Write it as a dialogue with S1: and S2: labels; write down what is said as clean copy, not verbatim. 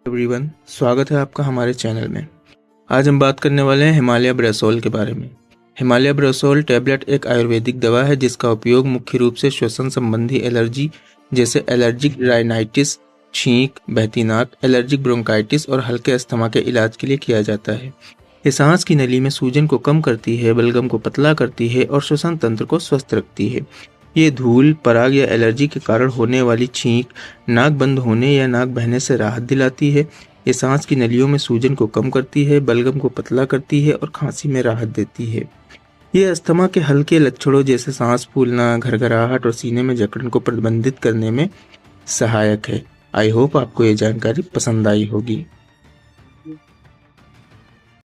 S1: Everyone, स्वागत है आपका हमारे चैनल में। आज हम बात करने वाले हैं हिमालय ब्रेसोल के बारे में। हिमालय ब्रेसोल टैबलेट एक आयुर्वेदिक दवा है जिसका उपयोग मुख्य रूप से श्वसन संबंधी एलर्जी जैसे एलर्जिक राइनाइटिस, छींक, बहती नाक, एलर्जिक ब्रोंकाइटिस और हल्के अस्थमा के इलाज के लिए किया जाता है। ये सांस की नली में सूजन को कम करती है, बलगम को पतला करती है और श्वसन तंत्र को स्वस्थ रखती है। ये धूल, पराग या एलर्जी के कारण होने वाली छींक, नाक बंद होने या नाक बहने से राहत दिलाती है। ये सांस की नलियों में सूजन को कम करती है, बलगम को पतला करती है और खांसी में राहत देती है। ये अस्थमा के हल्के लक्षणों जैसे सांस फूलना, घरघराहट और सीने में जकड़न को प्रतिबंधित करने में सहायक है। आई होप आपको ये जानकारी पसंद आई होगी।